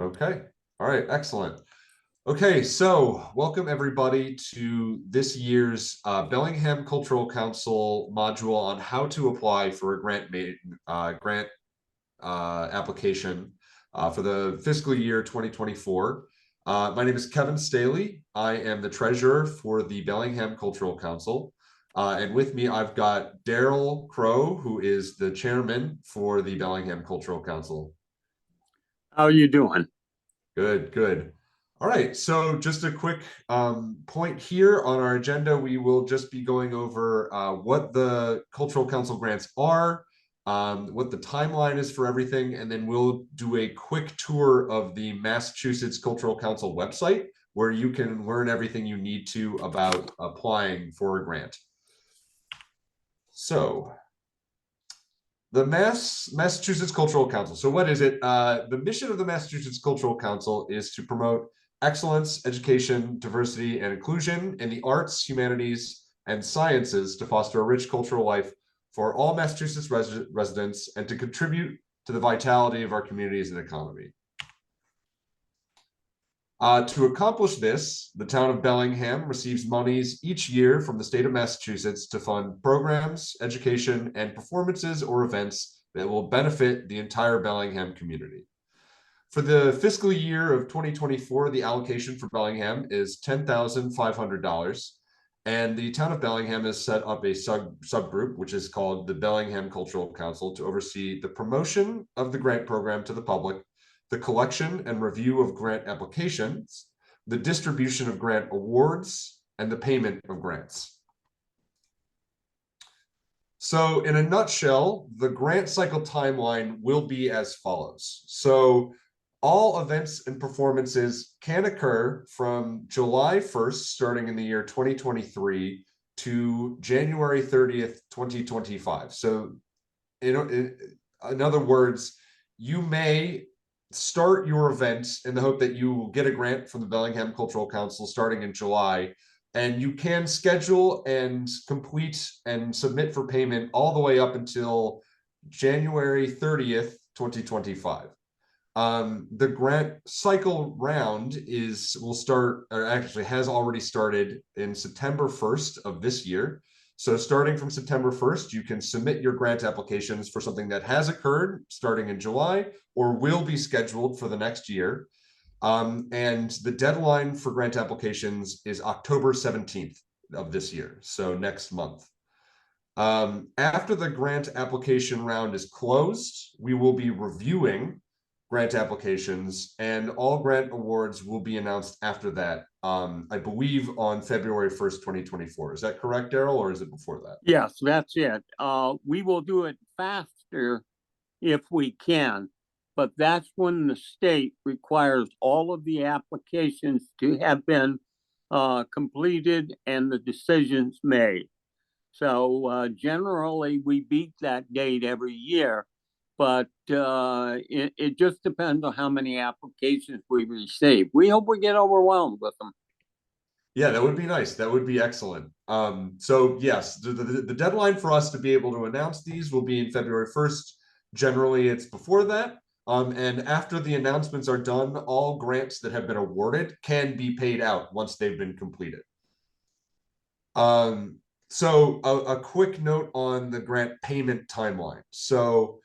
Okay. All right. Excellent. Okay. So, welcome everybody to this year's Bellingham Cultural Council module on how to apply for a grant application for the fiscal year 2024. My name is Kevin Staley. I am the treasurer for the Bellingham Cultural Council. And with me, I've got Daryl Crow, who is the chairman for the Bellingham Cultural Council. How are you doing? Good, good. All right, so just a quick point here on our agenda. We will just be going over what the Cultural Council grants are, what the timeline is for everything, and then we'll do a quick tour of the Massachusetts Cultural Council website where you can learn everything you need to about applying for a grant. So, the Massachusetts Cultural Council. So what is it? The mission of the Massachusetts Cultural Council is to promote excellence, education, diversity, and inclusion in the arts, humanities, and sciences to foster a rich cultural life for all Massachusetts residents and to contribute to the vitality of our communities and economy. To accomplish this, the town of Bellingham receives monies each year from the state of Massachusetts to fund programs, education, and performances or events that will benefit the entire Bellingham community. For the fiscal year of 2024, the allocation for Bellingham is $10,500, and the town of Bellingham has set up a subgroup, which is called the Bellingham Cultural Council, to oversee the promotion of the grant program to the public, the collection and review of grant applications, the distribution of grant awards, and the payment of grants. So in a nutshell, the grant cycle timeline will be as follows. So all events and performances can occur from July 1st, starting in the year 2023, to January 30th, 2025. So in other words, you may start your event in the hope that you will get a grant from the Bellingham Cultural Council starting in July, and you can schedule and complete and submit for payment all the way up until January 30th, 2025. The grant cycle round will start, or actually has already started in September 1st of this year. So starting from September 1st, you can submit your grant applications for something that has occurred starting in July or will be scheduled for the next year. And the deadline for grant applications is October 17th of this year, so next month. After the grant application round is closed, we will be reviewing grant applications, and all grant awards will be announced after that, I believe on February 1st, 2024. Is that correct, Daryl, or is it before that? Yes, that's it. We will do it faster if we can, but that's when the state requires all of the applications to have been completed and the decisions made. So generally, we beat that date every year, but it just depends on how many applications we receive. We hope we get overwhelmed with them. Yeah, that would be nice. That would be excellent. So yes, the deadline for us to be able to announce these will be in February 1st. Generally, it's before that. And after the announcements are done, all grants that have been awarded can be paid out once they've been completed. So a quick note on the grant payment timeline. So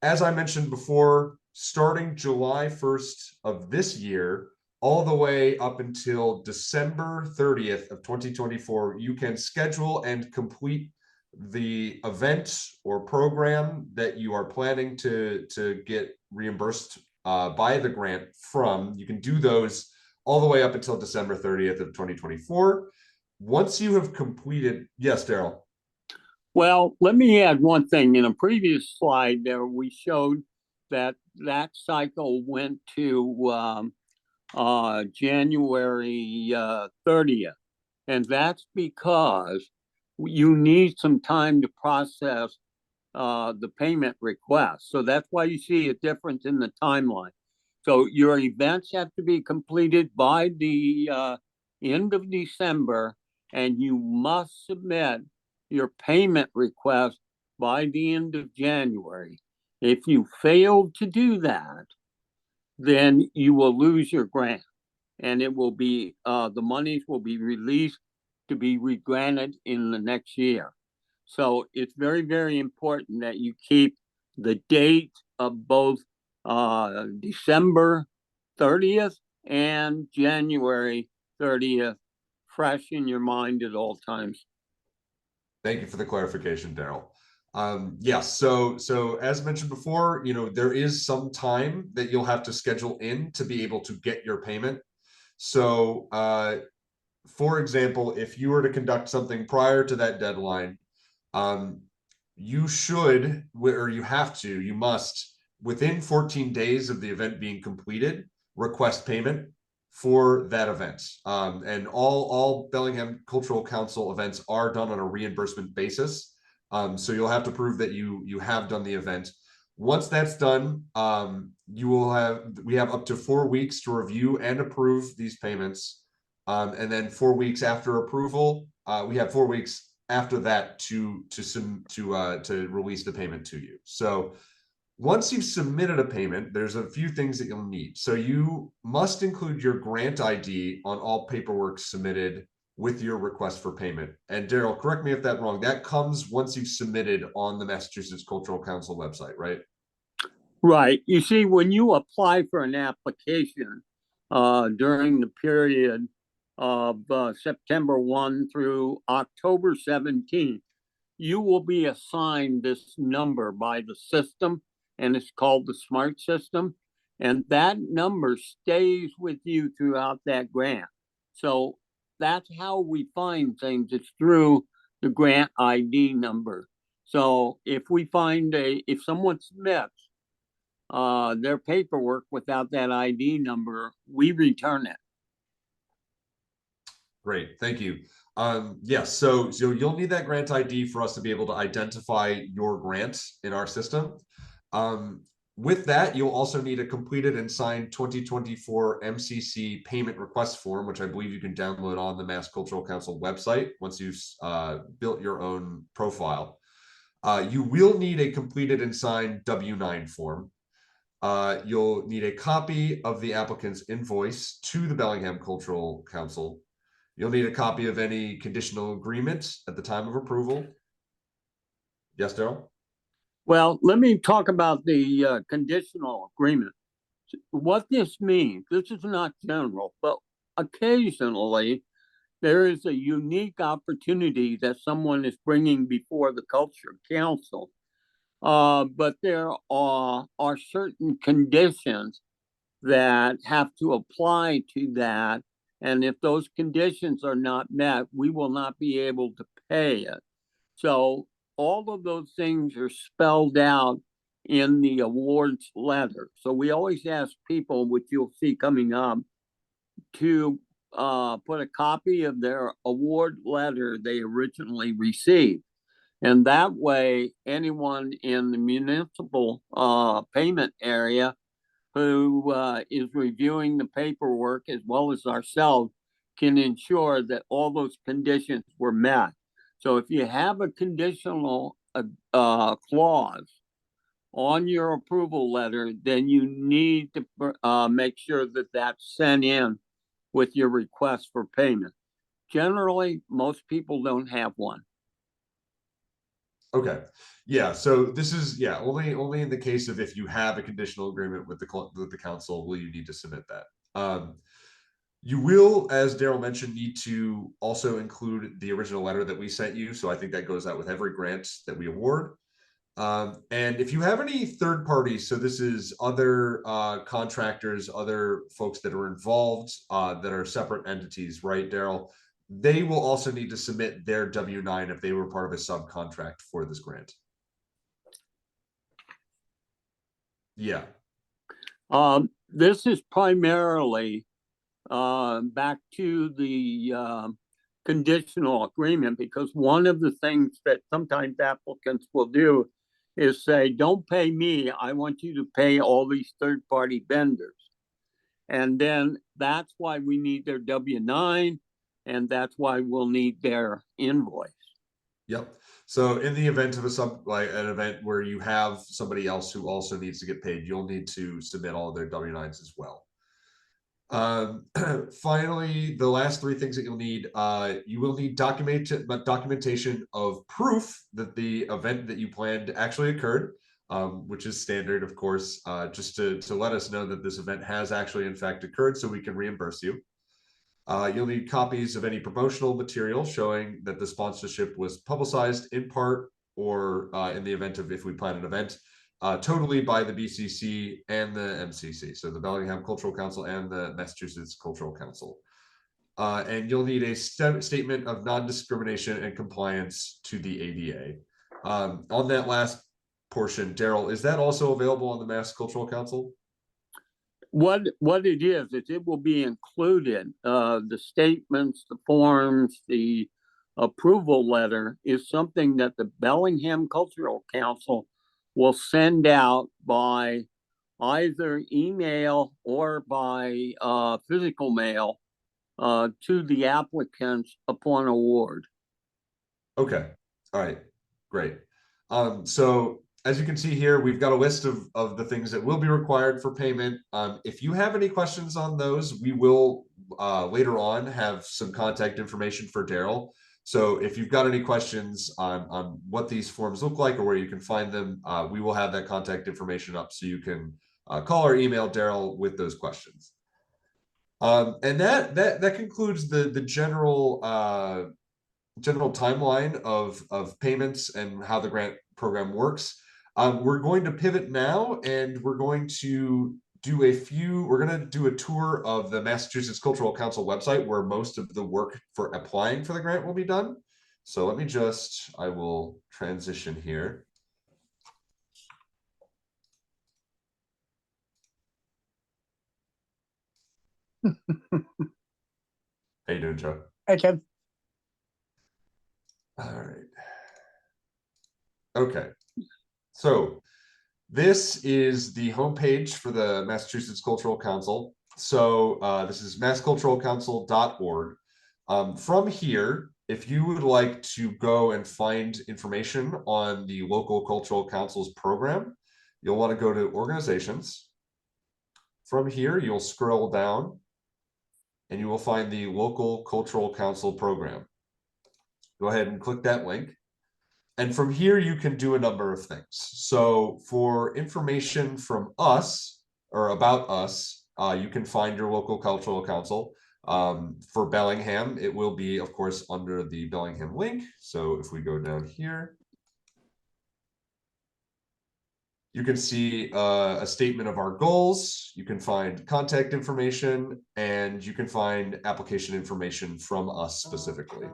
as I mentioned before, starting July 1st of this year, all the way up until December 30th of 2024, you can schedule and complete the event or program that you are planning to get reimbursed by the grant from. You can do those all the way up until December 30th of 2024. Once you have completed, yes, Daryl. Well, let me add one thing. In a previous slide there, we showed that cycle went to January 30th. And that's because you need some time to process the payment request. So that's why you see a difference in the timeline. So your events have to be completed by the end of December, and you must submit your payment request by the end of January. If you fail to do that, then you will lose your grant, and it will be the monies will be released to be regranted in the next year. So it's very, very important that you keep the date of both December 30th and January 30th fresh in your mind at all times. Thank you for the clarification, Daryl. Yes, so as mentioned before, there is some time that you'll have to schedule in to be able to get your payment. So, for example, if you were to conduct something prior to that deadline, um, you should, or you must, within 14 days of the event being completed, request payment for that event. And all Bellingham Cultural Council events are done on a reimbursement basis. So you'll have to prove that you have done the event. Once that's done, we have up to 4 weeks to review and approve these payments. And then 4 weeks after approval, we have 4 weeks after that to release the payment to you. So once you've submitted a payment, there's a few things that you'll need. So you must include your grant ID on all paperwork submitted with your request for payment. And Daryl, correct me if that's wrong. That comes once you've submitted on the Massachusetts Cultural Council website, right? Right. You see, when you apply for an application during the period of September 1 through October 17th, you will be assigned this number by the system, and it's called the SMART system. And that number stays with you throughout that grant. So that's how we find things. It's through the grant ID number. So if someone submits their paperwork without that ID number, we return it. Great, thank you. Yes, so you'll need that grant ID for us to be able to identify your grant in our system. With that, you'll also need a completed and signed 2024 MCC payment request form, which I believe you can download on the Mass Cultural Council website once you've built your own profile. You will need a completed and signed W-9 form. You'll need a copy of the applicant's invoice to the Bellingham Cultural Council. You'll need a copy of any conditional agreement at the time of approval. Yes, Daryl? Well, let me talk about the conditional agreement. What this means, this is not general, but occasionally there is a unique opportunity that someone is bringing before the Culture Council. But there are certain conditions that have to apply to that. And if those conditions are not met, we will not be able to pay it. So all of those things are spelled out in the awards letter. So we always ask people, which you'll see coming up, to put a copy of their award letter they originally received. And that way, anyone in the municipal payment area who is reviewing the paperwork as well as ourselves can ensure that all those conditions were met. So if you have a conditional clause on your approval letter, then you need to make sure that that's sent in with your request for payment. Generally, most people don't have one. Okay. Yeah, so this is only in the case of if you have a conditional agreement with the council will you need to submit that. You will, as Daryl mentioned, need to also include the original letter that we sent you. So I think that goes out with every grant that we award. And if you have any third parties, so this is other contractors, other folks that are involved that are separate entities, right, Daryl? They will also need to submit their W-9 if they were part of a subcontract for this grant. Yeah. This is primarily back to the conditional agreement, because one of the things that sometimes applicants will do is say, don't pay me, I want you to pay all these third-party vendors. And then that's why we need their W-9, and that's why we'll need their invoice. Yep. So in the event of like an event where you have somebody else who also needs to get paid, you'll need to submit all of their W-9s as well. Finally, the last three things that you'll need, you will need documentation of proof that the event that you planned actually occurred, which is standard, of course, just to let us know that this event has actually in fact occurred so we can reimburse you. You'll need copies of any promotional material showing that the sponsorship was publicized in part or in the event of if we plan an event, totally by the BCC and the MCC, so the Bellingham Cultural Council and the Massachusetts Cultural Council. And you'll need a statement of non-discrimination and compliance to the ADA. On that last portion, Daryl, is that also available on the Mass Cultural Council? What it is it will be included. The statements, the forms, the approval letter is something that the Bellingham Cultural Council will send out by either email or by physical mail to the applicants upon award. Okay. All right. Great. So as you can see here, we've got a list of the things that will be required for payment. If you have any questions on those, we will later on have some contact information for Daryl. So if you've got any questions on what these forms look like or where you can find them, we will have that contact information up so you can call or email Daryl with those questions. And that concludes the general timeline of payments and how the grant program works. We're going to pivot now, and we're going to do a tour of the Massachusetts Cultural Council website where most of the work for applying for the grant will be done. So I will transition here. How you doing, Joe? Hey, Tim. All right. Okay. So this is the homepage for the Massachusetts Cultural Council. So this is massculturalcouncil.org. From here, if you would like to go and find information on the local cultural council's program, you'll want to go to organizations. From here, you'll scroll down and you will find the local cultural council program. Go ahead and click that link. And from here, you can do a number of things. So for information from us or about us, you can find your local cultural council. For Bellingham, it will be, of course, under the Bellingham link. So if we go down here, you can see a statement of our goals. You can find contact information, and you can find application information from us specifically.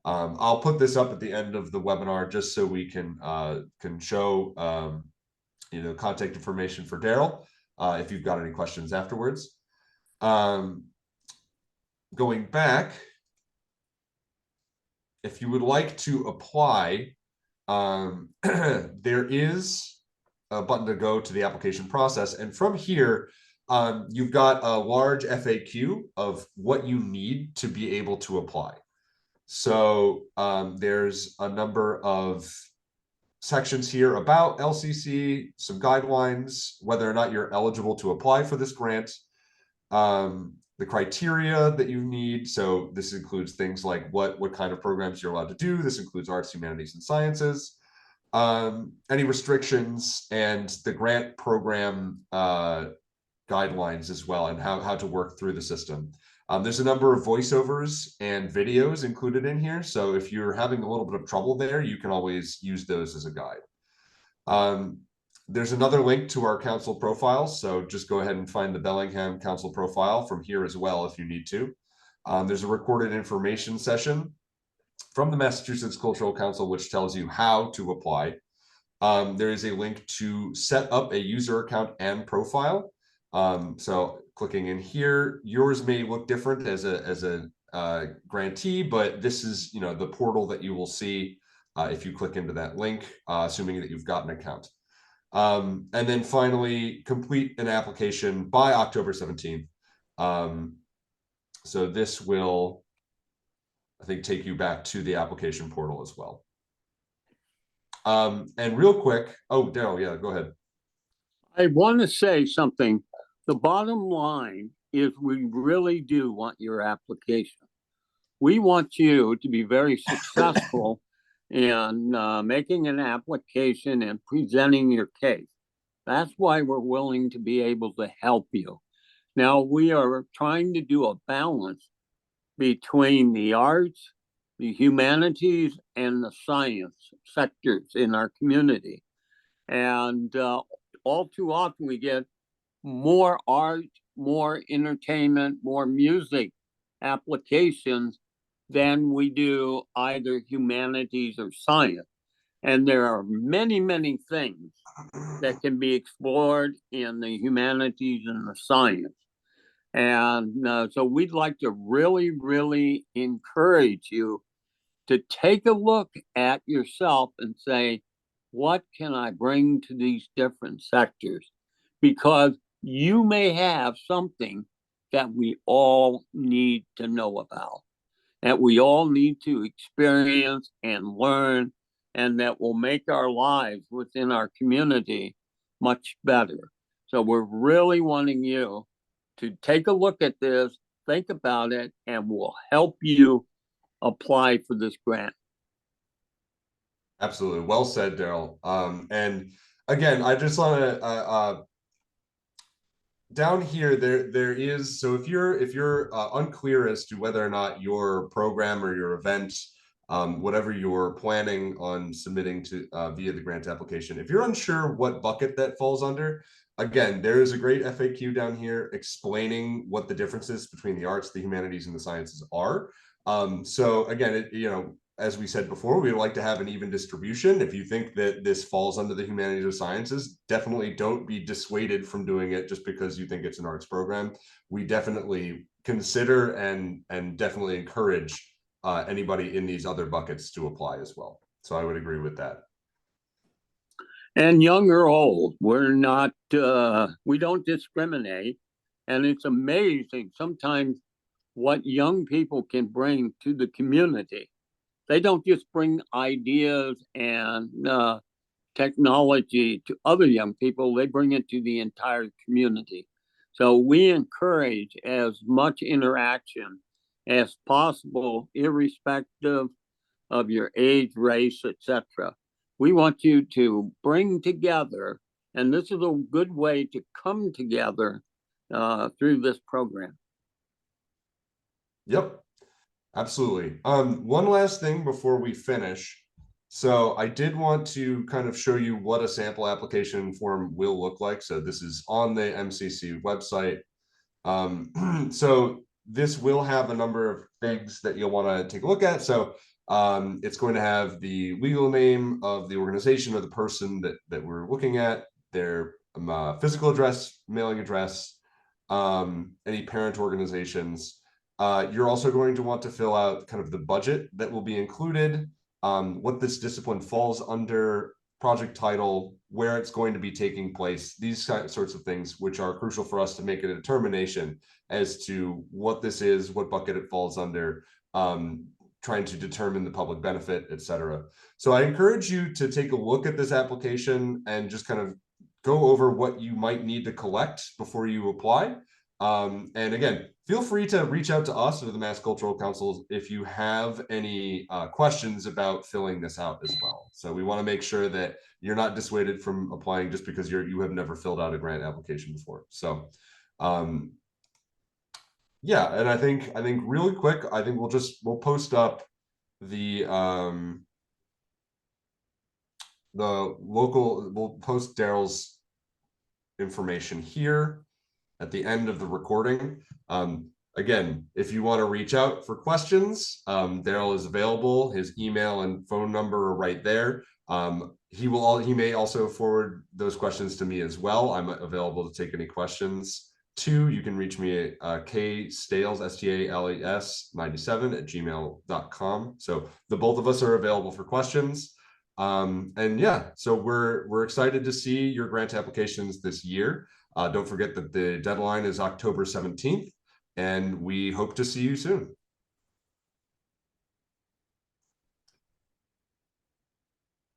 I'll put this up at the end of the webinar just so we can show contact information for Daryl if you've got any questions afterwards. Going back, if you would like to apply, there is a button to go to the application process, and from here you've got a large FAQ of what you need to be able to apply. So there's a number of sections here about LCC, some guidelines, whether or not you're eligible to apply for this grant, the criteria that you need. So this includes things like what kind of programs you're allowed to do. This includes arts, humanities, and sciences. Any restrictions and the grant program guidelines as well, and how to work through the system. There's a number of voiceovers and videos included in here. So if you're having a little bit of trouble there, you can always use those as a guide. There's another link to our council profiles. So just go ahead and find the Bellingham council profile from here as well if you need to. There's a recorded information session from the Massachusetts Cultural Council, which tells you how to apply. There is a link to set up a user account and profile. So clicking in here, yours may look different as a grantee, but this is the portal that you will see if you click into that link, assuming that you've got an account. And then finally, complete an application by October 17th. So this will, I think, take you back to the application portal as well. And real quick, oh, Daryl, yeah, go ahead. I want to say something. The bottom line is we really do want your application. We want you to be very successful in making an application and presenting your case. That's why we're willing to be able to help you. Now, we are trying to do a balance between the arts, the humanities, and the science sectors in our community. And all too often we get more art, more entertainment, more music applications than we do either humanities or science. And there are many, many things that can be explored in the humanities and the science. And so we'd like to really, really encourage you to take a look at yourself and say, what can I bring to these different sectors? Because you may have something that we all need to know about, that we all need to experience and learn, and that will make our lives within our community much better. So we're really wanting you to take a look at this, think about it, and we'll help you apply for this grant. Absolutely. Well said, Daryl. And again, I just want to down here there is, so if you're unclear as to whether or not your program or your event, whatever you're planning on submitting to via the grant application, if you're unsure what bucket that falls under, again, there is a great FAQ down here explaining what the differences between the arts, the humanities, and the sciences are. So again, as we said before, we would like to have an even distribution. If you think that this falls under the humanities or sciences, definitely don't be dissuaded from doing it just because you think it's an arts program. We definitely consider and definitely encourage anybody in these other buckets to apply as well. So I would agree with that. And young or old, we don't discriminate. And it's amazing sometimes what young people can bring to the community. They don't just bring ideas and technology to other young people, they bring it to the entire community. So we encourage as much interaction as possible, irrespective of your age, race, etc. We want you to bring together, and this is a good way to come together through this program. Yep, absolutely. One last thing before we finish. So I did want to kind of show you what a sample application form will look like. So this is on the MCC website. So this will have a number of things that you'll want to take a look at. So it's going to have the legal name of the organization or the person that we're looking at, their physical address, mailing address, any parent organizations. You're also going to want to fill out kind of the budget that will be included, what this discipline falls under, project title, where it's going to be taking place, these sorts of things, which are crucial for us to make a determination as to what this is, what bucket it falls under, trying to determine the public benefit, etc. So I encourage you to take a look at this application and just kind of go over what you might need to collect before you apply. And again, feel free to reach out to us or the Mass Cultural Council if you have any questions about filling this out as well. So we want to make sure that you're not dissuaded from applying just because you have never filled out a grant application before. So yeah, and I think really quick, I think we'll post up the we'll post Daryl's information here at the end of the recording. Again, if you want to reach out for questions, Daryl is available. His email and phone number are right there. He may also forward those questions to me as well. I'm available to take any questions too. You can reach me at kstales, STALES 97 at gmail.com. So the both of us are available for questions. And yeah, so we're excited to see your grant applications this year. Don't forget that the deadline is October 17th, and we hope to see you soon.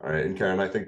All right. All right, and Karen, I think